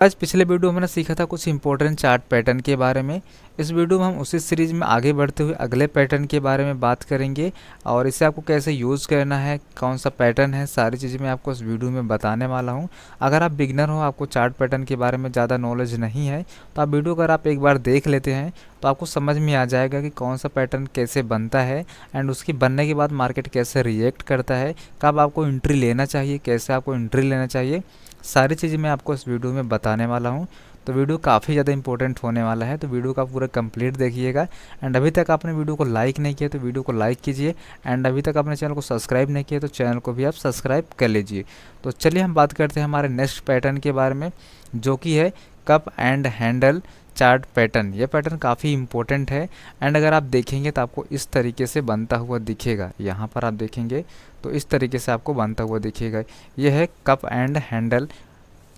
आज पिछले वीडियो में मैंने सीखा था कुछ इंपॉर्टेंट चार्ट पैटर्न के बारे में। इस वीडियो में हम उसी सीरीज में आगे बढ़ते हुए अगले पैटर्न के बारे में बात करेंगे और इसे आपको कैसे यूज़ करना है, कौन सा पैटर्न है, सारी चीज़ें मैं आपको इस वीडियो में बताने वाला हूं। अगर आप बिगनर हो, आपको चार्ट पैटर्न के बारे में ज़्यादा नॉलेज नहीं है, तो आप वीडियो अगर आप एक बार देख लेते हैं तो आपको समझ में आ जाएगा कि कौन सा पैटर्न कैसे बनता है एंड उसकी बनने के बाद मार्केट कैसे रिएक्ट करता है, कब आपको एंट्री लेना चाहिए, कैसे आपको एंट्री लेना चाहिए, सारी चीज़ें मैं आपको इस वीडियो में बताने वाला हूं। तो वीडियो काफ़ी ज़्यादा इंपॉर्टेंट होने वाला है, तो वीडियो का पूरा कंप्लीट देखिएगा। एंड अभी तक आपने वीडियो को लाइक नहीं किया तो वीडियो को लाइक कीजिए, एंड अभी तक आपने चैनल को सब्सक्राइब नहीं किया तो चैनल को भी आप सब्सक्राइब कर लीजिए। तो चलिए हम बात करते हैं हमारे नेक्स्ट पैटर्न के बारे में, जो कि है cup and handle chart pattern. ये पैटर्न काफ़ी इंपॉर्टेंट है एंड अगर आप देखेंगे तो आपको इस तरीके से बनता हुआ दिखेगा। यहाँ पर आप देखेंगे तो इस तरीके से आपको बनता हुआ दिखेगा। ये है cup and handle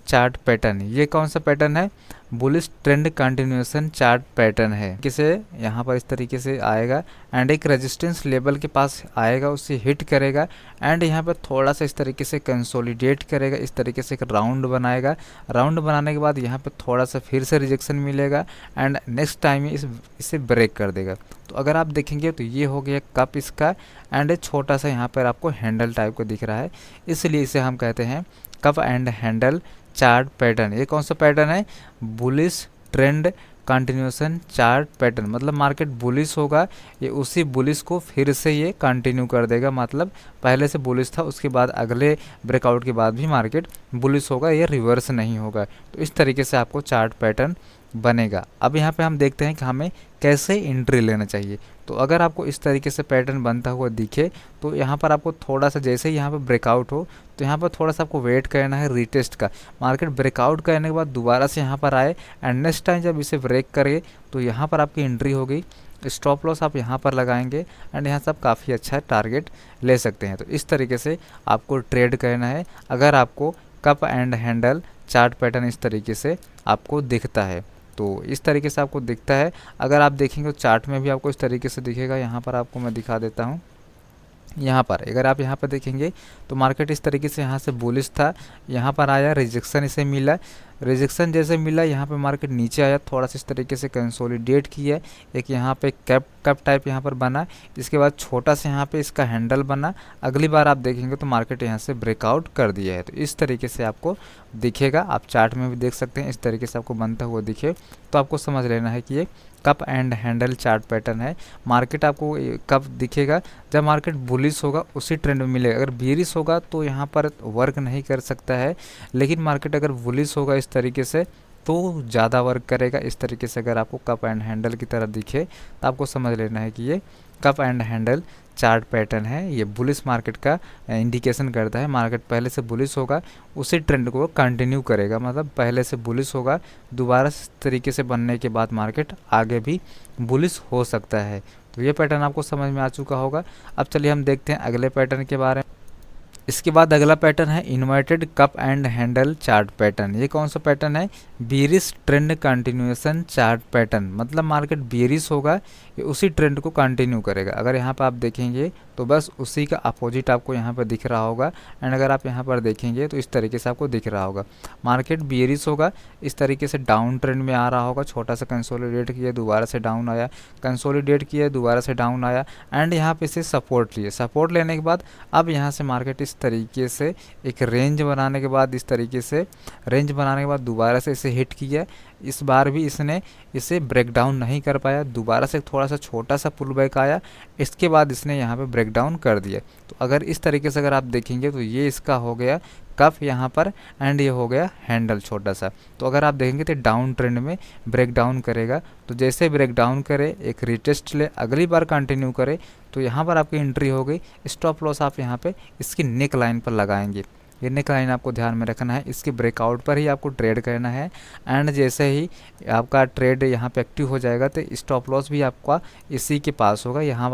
chart pattern. ये कौन सा पैटर्न है? Bullish trend continuation chart pattern है। किसे यहाँ पर इस तरीके से आएगा एंड एक रेजिस्टेंस लेवल के पास आएगा, उसे हिट करेगा एंड यहाँ पर थोड़ा सा इस तरीके से कंसोलिडेट करेगा, इस तरीके से एक राउंड बनाएगा। राउंड बनाने के बाद यहाँ पर थोड़ा सा फिर से रिजेक्शन मिलेगा एंड नेक्स्ट टाइम इसे ब्रेक कर देगा। तो अगर आप देखेंगे तो ये हो गया कप इसका एंड छोटा सा यहाँ पर आपको हैंडल टाइप का दिख रहा है, इसलिए इसे हम कहते हैं cup and handle chart pattern. ये कौन सा पैटर्न है? Bullish trend continuation chart pattern. मतलब मार्केट बुलिश होगा, ये उसी बुलिश को फिर से ये कंटिन्यू कर देगा। मतलब पहले से बुलिश था, उसके बाद अगले ब्रेकआउट के बाद भी मार्केट बुलिश होगा, ये रिवर्स नहीं होगा। तो इस तरीके से आपको चार्ट पैटर्न बनेगा। अब यहाँ पे हम देखते हैं कि हमें कैसे एंट्री लेना चाहिए। तो अगर आपको इस तरीके से पैटर्न बनता हुआ दिखे तो यहाँ पर आपको थोड़ा सा, जैसे ही यहाँ पर ब्रेकआउट हो तो यहाँ पर थोड़ा सा आपको वेट करना है रीटेस्ट का। मार्केट ब्रेकआउट करने के बाद दोबारा से यहाँ पर आए एंड नेक्स्ट टाइम जब इसे ब्रेक करे तो यहाँ पर आपकी एंट्री हो गई। स्टॉप लॉस आप यहाँ पर लगाएंगे एंड यहाँ से आप काफ़ी अच्छा टारगेट ले सकते हैं। तो इस तरीके से आपको ट्रेड करना है अगर आपको cup and handle chart pattern इस तरीके से आपको दिखता है। तो इस तरीके से आपको दिखता है। अगर आप देखेंगे तो चार्ट में भी आपको इस तरीके से दिखेगा। यहाँ पर आपको मैं दिखा देता हूँ। यहाँ पर अगर आप यहाँ पर देखेंगे तो मार्केट इस तरीके से यहाँ से बुलिश था, यहाँ पर आया, रिजेक्शन इसे मिला। रिजेक्शन जैसे मिला यहाँ पे मार्केट नीचे आया, थोड़ा सा इस तरीके से कंसोलिडेट किया, एक यहाँ पे कप टाइप यहाँ पर बना, इसके बाद छोटा सा यहाँ पे इसका हैंडल बना। अगली बार आप देखेंगे तो मार्केट यहाँ से ब्रेकआउट कर दिया है। तो इस तरीके से आपको दिखेगा। आप चार्ट में भी देख सकते हैं, इस तरीके से आपको बनता हुआ दिखे तो आपको समझ लेना है कि ये cup and handle chart pattern है। मार्केट आपको कब दिखेगा? जब मार्केट बुलिश होगा उसी ट्रेंड में मिलेगा। अगर बेरिश होगा तो यहाँ पर वर्क नहीं कर सकता है, लेकिन मार्केट अगर बुलिश होगा इस तरीके से तो ज़्यादा वर्क करेगा। इस तरीके से अगर आपको कप एंड हैंडल की तरह दिखे तो आपको समझ लेना है कि ये cup and handle chart pattern है। ये बुलिश मार्केट का इंडिकेशन करता है। मार्केट पहले से बुलिश होगा, उसी ट्रेंड को कंटिन्यू करेगा। मतलब पहले से बुलिश होगा, दोबारा इस तरीके से बनने के बाद मार्केट आगे भी बुलिश हो सकता है। तो ये पैटर्न आपको समझ में आ चुका होगा। अब चलिए हम देखते हैं अगले पैटर्न के बारे में। इसके बाद अगला पैटर्न है inverted cup and handle chart pattern. ये कौन सा पैटर्न है? Bearish trend continuation chart pattern. मतलब मार्केट बेरिश होगा, ये उसी ट्रेंड को कंटिन्यू करेगा। अगर यहाँ पर आप देखेंगे तो बस उसी का अपोजिट आपको यहाँ पर दिख रहा होगा एंड अगर आप यहाँ पर देखेंगे तो इस तरीके से आपको दिख रहा होगा। मार्केट बेरिश होगा, इस तरीके से डाउन ट्रेंड में आ रहा होगा, छोटा सा कंसोलिडेट किया, दोबारा से डाउन आया, कंसोलिडेट किया, दोबारा से डाउन आया एंड यहाँ पे इसे सपोर्ट लिए। सपोर्ट लेने के बाद अब यहाँ से मार्केट इस तरीके से एक रेंज बनाने के बाद, इस तरीके से रेंज बनाने के बाद दोबारा से इसे हिट किया। इस बार भी इसने इसे ब्रेक डाउन नहीं कर पाया, दोबारा से थोड़ा सा छोटा सा पुल बैक आया, इसके बाद इसने यहाँ पे ब्रेक डाउन कर दिया। तो अगर इस तरीके से अगर आप देखेंगे तो ये इसका हो गया कप यहाँ पर एंड ये हो गया हैंडल छोटा सा। तो अगर आप देखेंगे तो डाउन ट्रेंड में ब्रेक डाउन करेगा, तो जैसे ब्रेक डाउन करे एक रिटेस्ट ले, अगली बार कंटिन्यू करे तो यहाँ पर आपकी एंट्री हो गई। स्टॉप लॉस आप यहाँ पे इसकी नेक लाइन पर लगाएंगे। ये नेक लाइन आपको ध्यान में रखना है, इसके ब्रेकआउट पर ही आपको ट्रेड करना है एंड जैसे ही आपका ट्रेड यहाँ पे एक्टिव हो जाएगा तो स्टॉप लॉस भी आपका इसी के पास होगा, यहाँ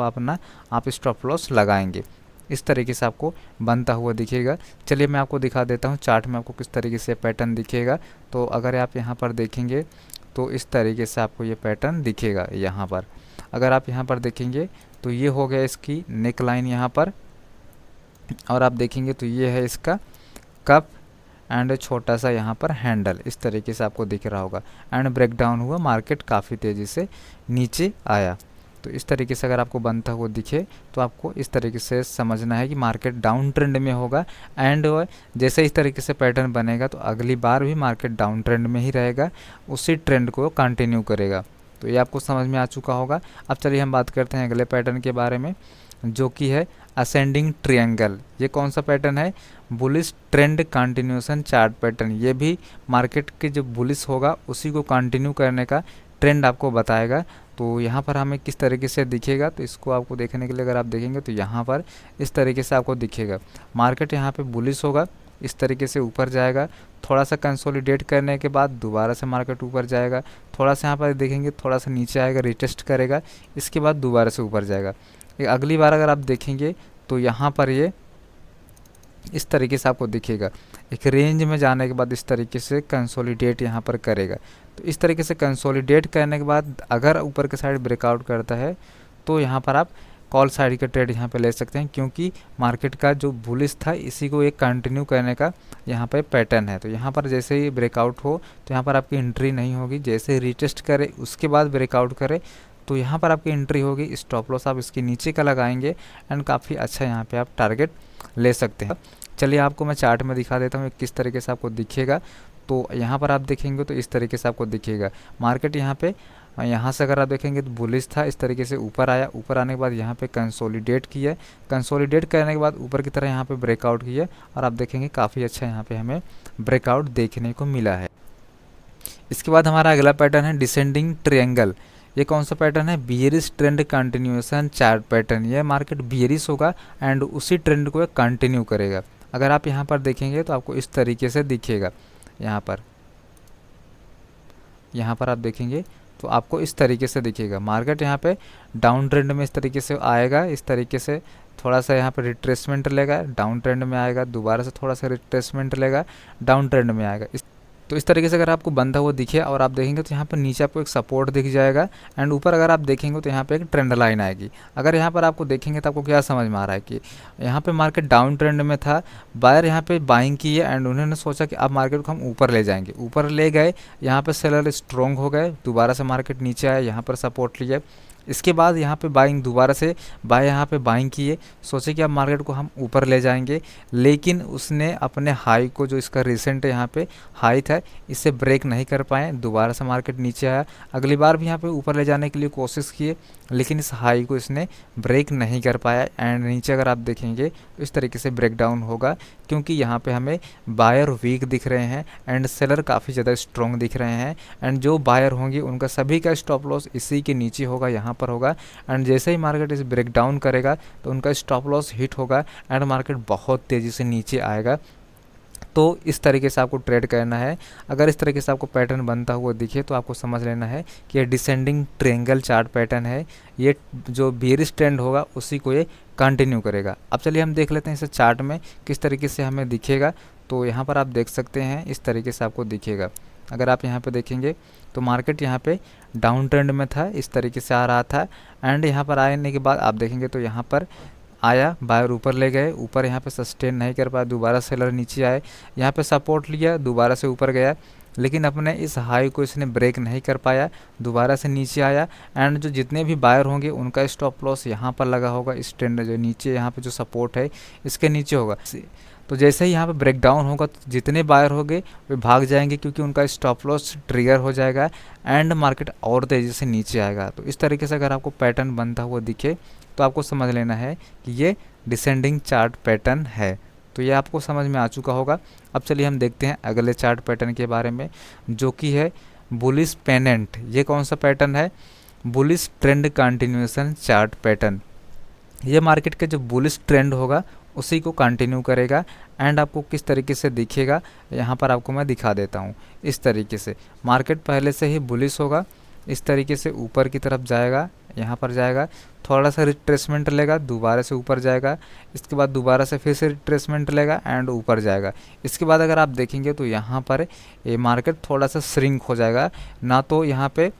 आप स्टॉप लॉस लगाएंगे। इस तरीके से आपको बनता हुआ दिखेगा। चलिए मैं आपको दिखा देता हूँ चार्ट में आपको किस तरीके से पैटर्न दिखेगा। तो अगर आप यहाँ पर देखेंगे तो इस तरीके से आपको ये पैटर्न दिखेगा। यहाँ पर अगर आप यहाँ पर देखेंगे तो ये हो गया इसकी नेक लाइन यहाँ पर, और आप देखेंगे तो ये है इसका कप एंड छोटा सा यहाँ पर हैंडल, इस तरीके से आपको दिख रहा होगा। एंड ब्रेक डाउन हुआ, मार्केट काफ़ी तेज़ी से नीचे आया। तो इस तरीके से अगर आपको बनता हुआ दिखे तो आपको इस तरीके से समझना है कि मार्केट डाउन ट्रेंड में होगा। एंड जैसे इस तरीके से पैटर्न बनेगा तो अगली बार भी मार्केट डाउन ट्रेंड में ही रहेगा, उसी ट्रेंड को कंटिन्यू करेगा। तो ये आपको समझ में आ चुका होगा। अब चलिए हम बात करते हैं अगले पैटर्न के बारे में, जो कि है असेंडिंग ट्रायंगल। ये कौन सा पैटर्न है? Bullish trend continuation chart pattern. ये भी मार्केट के जो बुलिश होगा उसी को कंटिन्यू करने का ट्रेंड आपको बताएगा। तो यहाँ पर हमें किस तरीके से दिखेगा, तो इसको आपको देखने के लिए अगर आप देखेंगे तो यहाँ पर इस तरीके से आपको दिखेगा। मार्केट यहाँ पे बुलिश होगा, इस तरीके से ऊपर जाएगा, थोड़ा सा कंसोलिडेट करने के बाद दोबारा से मार्केट ऊपर जाएगा, थोड़ा सा यहाँ पर देखेंगे थोड़ा सा नीचे आएगा, रिटेस्ट करेगा, इसके बाद दोबारा से ऊपर जाएगा। अगली बार अगर आप देखेंगे तो यहाँ पर ये इस तरीके से आपको दिखेगा, एक रेंज में जाने के बाद इस तरीके से कंसोलिडेट यहाँ पर करेगा। तो इस तरीके से कंसोलिडेट करने के बाद अगर ऊपर के साइड ब्रेकआउट करता है तो यहाँ पर आप कॉल साइड का ट्रेड यहाँ पे ले सकते हैं, क्योंकि मार्केट का जो बुलिश था इसी को एक कंटिन्यू करने का यहाँ पे पैटर्न है। तो यहाँ पर जैसे ही ब्रेकआउट हो तो यहाँ पर आपकी एंट्री नहीं होगी, जैसे रिटेस्ट करे उसके बाद ब्रेकआउट करे तो यहाँ पर आपकी एंट्री होगी। स्टॉप लॉस आप इसके नीचे का लगाएंगे एंड काफ़ी अच्छा यहाँ पे आप टारगेट ले सकते हैं। चलिए आपको मैं चार्ट में दिखा देता हूँ किस तरीके से आपको दिखेगा। तो यहाँ पर आप देखेंगे तो इस तरीके से आपको दिखेगा मार्केट यहाँ पे, यहाँ से अगर आप देखेंगे तो बुलिश था, इस तरीके से ऊपर आया, ऊपर आने के बाद यहाँ पे कंसोलिडेट किया, कंसोलिडेट करने के बाद ऊपर की तरह यहाँ पे ब्रेकआउट किया और आप देखेंगे काफ़ी अच्छा यहाँ पे हमें ब्रेकआउट देखने को मिला है। इसके बाद हमारा अगला पैटर्न है डिसेंडिंग ट्रायंगल। ये कौन सा पैटर्न है? Bearish trend continuation chart pattern. ये मार्केट बियरिश होगा एंड उसी ट्रेंड को कंटिन्यू करेगा। अगर आप यहाँ पर देखेंगे तो आपको इस तरीके से दिखेगा, यहाँ पर आप देखेंगे तो आपको इस तरीके से दिखेगा। मार्केट यहाँ पे डाउन ट्रेंड में इस तरीके से आएगा, इस तरीके से थोड़ा सा यहाँ पे रिट्रेसमेंट लेगा, डाउन ट्रेंड में आएगा, दोबारा से थोड़ा सा रिट्रेसमेंट लेगा, डाउन ट्रेंड में आएगा। तो इस तरीके से अगर आपको बंधा हुआ दिखे और आप देखेंगे तो यहाँ पर नीचे आपको एक सपोर्ट दिख जाएगा एंड ऊपर अगर आप देखेंगे तो यहाँ पे एक ट्रेंड लाइन आएगी। अगर यहाँ पर आपको देखेंगे तो आपको क्या समझ में आ रहा है कि यहाँ पे मार्केट डाउन ट्रेंड में था, बायर यहाँ पे बाइंग की है एंड उन्होंने सोचा कि अब मार्केट को हम ऊपर ले जाएंगे, ऊपर ले गए, यहाँ पे सेलर स्ट्रॉन्ग हो गए, दोबारा से मार्केट नीचे आया, यहाँ पर सपोर्ट लिया, इसके बाद यहाँ पे बाइंग, दोबारा से बाय यहाँ पे बाइंग किए, सोचे कि अब मार्केट को हम ऊपर ले जाएंगे, लेकिन उसने अपने हाई को, जो इसका रिसेंट यहाँ पे हाई था, इसे ब्रेक नहीं कर पाए, दोबारा से मार्केट नीचे आया। अगली बार भी यहाँ पे ऊपर ले जाने के लिए कोशिश किए, लेकिन इस हाई को इसने ब्रेक नहीं कर पाया एंड नीचे अगर आप देखेंगे तो इस तरीके से ब्रेक डाउन होगा, क्योंकि यहाँ पे हमें बायर वीक दिख रहे हैं एंड सेलर काफ़ी ज़्यादा स्ट्रॉन्ग दिख रहे हैं एंड जो बायर होंगे उनका सभी का स्टॉप लॉस इसी के नीचे होगा, यहाँ पर होगा एंड जैसे ही मार्केट इस ब्रेक डाउन करेगा तो उनका स्टॉप लॉस हिट होगा एंड मार्केट बहुत तेज़ी से नीचे आएगा। तो इस तरीके से आपको ट्रेड करना है। अगर इस तरीके से आपको पैटर्न बनता हुआ दिखे तो आपको समझ लेना है कि ये डिसेंडिंग ट्रायंगल चार्ट पैटर्न है, ये जो बेयरिश ट्रेंड होगा उसी को ये कंटिन्यू करेगा। अब चलिए हम देख लेते हैं इसे चार्ट में किस तरीके से हमें दिखेगा। तो यहाँ पर आप देख सकते हैं इस तरीके से आपको दिखेगा। अगर आप यहाँ पे देखेंगे तो मार्केट यहाँ पे डाउन ट्रेंड में था, इस तरीके से आ रहा था एंड यहाँ पर आने के बाद आप देखेंगे तो यहाँ पर आया, बायर ऊपर ले गए, ऊपर यहाँ पे सस्टेन नहीं कर पाया, दोबारा सेलर नीचे आए, यहाँ पे सपोर्ट लिया, दोबारा से ऊपर गया, लेकिन अपने इस हाई को इसने ब्रेक नहीं कर पाया, दोबारा से नीचे आया एंड जो जितने भी बायर होंगे उनका स्टॉप लॉस यहाँ पर लगा होगा, इस ट्रेंड जो नीचे यहाँ पे जो सपोर्ट है इसके नीचे होगा। तो जैसे ही यहाँ पे ब्रेक डाउन होगा तो जितने बायर होंगे वे भाग जाएंगे, क्योंकि उनका स्टॉप लॉस ट्रिगर हो जाएगा एंड मार्केट और तेज़ी से नीचे आएगा। तो इस तरीके से अगर आपको पैटर्न बनता हुआ दिखे तो आपको समझ लेना है कि ये डिसेंडिंग चार्ट पैटर्न है। तो ये आपको समझ में आ चुका होगा। अब चलिए हम देखते हैं अगले चार्ट पैटर्न के बारे में, जो कि है बुलिश पेनेंट। ये कौन सा पैटर्न है? Bullish trend continuation chart pattern. ये मार्केट के जो बुलिश ट्रेंड होगा उसी को कंटिन्यू करेगा एंड आपको किस तरीके से दिखेगा यहाँ पर आपको मैं दिखा देता हूँ। इस तरीके से मार्केट पहले से ही बुलिश होगा, इस तरीके से ऊपर की तरफ जाएगा, यहाँ पर जाएगा, थोड़ा सा रिट्रेसमेंट लेगा, दोबारा से ऊपर जाएगा, इसके बाद दोबारा से फिर से रिट्रेसमेंट लेगा एंड ऊपर जाएगा। इसके बाद अगर आप देखेंगे तो यहाँ पर ये मार्केट थोड़ा सा श्रिंक हो जाएगा, ना तो यहाँ पे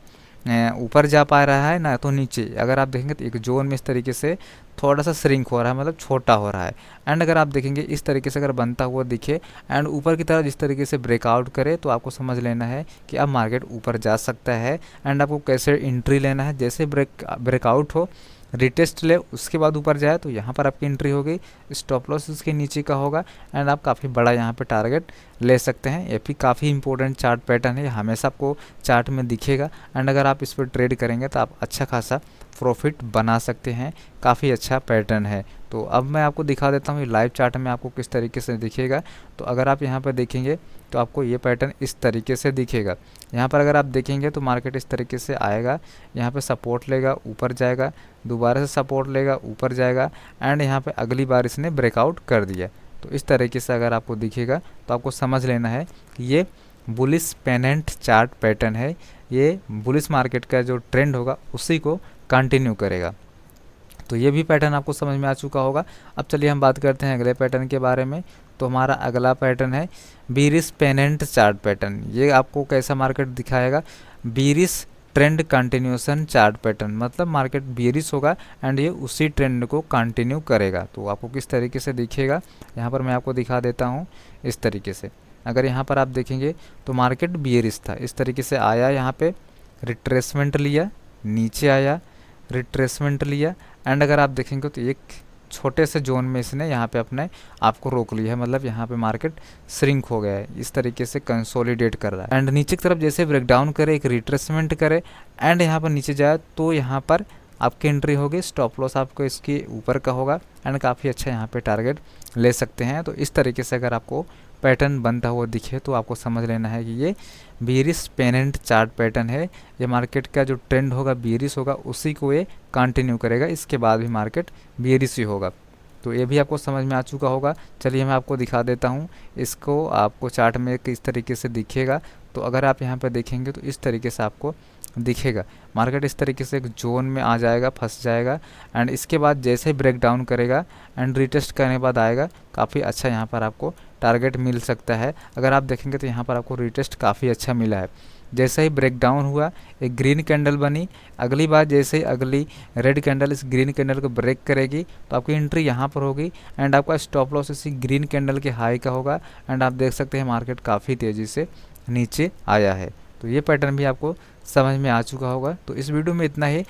ऊपर जा पा रहा है ना तो नीचे। अगर आप देखेंगे तो एक जोन में इस तरीके से थोड़ा सा श्रिंक हो रहा है, मतलब छोटा हो रहा है। एंड अगर आप देखेंगे इस तरीके से अगर बनता हुआ दिखे एंड ऊपर की तरफ जिस तरीके से ब्रेकआउट करे, तो आपको समझ लेना है कि अब मार्केट ऊपर जा सकता है। एंड आपको कैसे एंट्री लेना है, जैसे ब्रेकआउट हो, रिटेस्ट ले, उसके बाद ऊपर जाए तो यहाँ पर आपकी एंट्री हो गई। स्टॉप लॉस उसके नीचे का होगा एंड आप काफ़ी बड़ा यहाँ पे टारगेट ले सकते हैं। ये भी काफ़ी इंपॉर्टेंट चार्ट पैटर्न है, हमेशा आपको चार्ट में दिखेगा। एंड अगर आप इस पर ट्रेड करेंगे तो आप अच्छा खासा प्रॉफिट बना सकते हैं। काफ़ी अच्छा पैटर्न है। तो अब मैं आपको दिखा देता हूँ ये लाइव चार्ट में आपको किस तरीके से दिखेगा। तो अगर आप यहाँ पर देखेंगे तो आपको ये पैटर्न इस तरीके से दिखेगा। यहाँ पर अगर आप देखेंगे तो मार्केट इस तरीके से आएगा, यहाँ पे सपोर्ट लेगा, ऊपर जाएगा, दोबारा से सपोर्ट लेगा, ऊपर जाएगा एंड यहाँ पे अगली बार इसने ब्रेकआउट कर दिया। तो इस तरीके से अगर आपको दिखेगा तो आपको समझ लेना है कि ये बुलिश पेनेंट चार्ट पैटर्न है। ये बुलिश मार्केट का जो ट्रेंड होगा उसी को कंटिन्यू करेगा। तो ये भी पैटर्न आपको समझ में आ चुका होगा। अब चलिए हम बात करते हैं अगले पैटर्न के बारे में। तो हमारा अगला पैटर्न है बीरिश पेनेंट चार्ट पैटर्न। ये आपको कैसा मार्केट दिखाएगा, bearish trend continuation chart pattern, मतलब मार्केट बीरिश होगा एंड ये उसी ट्रेंड को कंटिन्यू करेगा। तो आपको किस तरीके से दिखेगा, यहाँ पर मैं आपको दिखा देता हूँ इस तरीके से। अगर यहाँ पर आप देखेंगे तो मार्केट बीरिश था, इस तरीके से आया, यहाँ पे रिट्रेसमेंट लिया, नीचे आया, रिट्रेसमेंट लिया एंड अगर आप देखेंगे तो एक छोटे से जोन में इसने यहाँ पे अपने आपको रोक लिया है, मतलब यहाँ पे मार्केट श्रिंक हो गया है, इस तरीके से कंसोलिडेट कर रहा है। एंड नीचे की तरफ जैसे ब्रेकडाउन करे, एक रिट्रेसमेंट करे एंड यहाँ पर नीचे जाए तो यहाँ पर आपकी एंट्री होगी। स्टॉप लॉस आपको इसके ऊपर का होगा एंड काफ़ी अच्छा यहाँ पे टारगेट ले सकते हैं। तो इस तरीके से अगर आपको पैटर्न बनता हुआ दिखे तो आपको समझ लेना है कि ये बीरिश पेनेंट चार्ट पैटर्न है। ये मार्केट का जो ट्रेंड होगा बीरिश होगा, उसी को ये कंटिन्यू करेगा, इसके बाद भी मार्केट बीरिश ही होगा। तो ये भी आपको समझ में आ चुका होगा। चलिए मैं आपको दिखा देता हूँ इसको, आपको चार्ट में किस तरीके से दिखेगा। तो अगर आप यहाँ पर देखेंगे तो इस तरीके से आपको दिखेगा, मार्केट इस तरीके से एक जोन में आ जाएगा, फंस जाएगा एंड इसके बाद जैसे ही ब्रेक डाउन करेगा एंड रिटेस्ट करने के बाद आएगा, काफ़ी अच्छा यहाँ पर आपको टारगेट मिल सकता है। अगर आप देखेंगे तो यहाँ पर आपको रिटेस्ट काफ़ी अच्छा मिला है। जैसे ही ब्रेक डाउन हुआ, एक ग्रीन कैंडल बनी, अगली बार जैसे ही अगली रेड कैंडल इस ग्रीन कैंडल को ब्रेक करेगी तो आपकी एंट्री यहाँ पर होगी एंड आपका स्टॉप लॉस इसी ग्रीन कैंडल के हाई का होगा एंड आप देख सकते हैं मार्केट काफ़ी तेज़ी से नीचे आया है। तो ये पैटर्न भी आपको समझ में आ चुका होगा। तो इस वीडियो में इतना ही।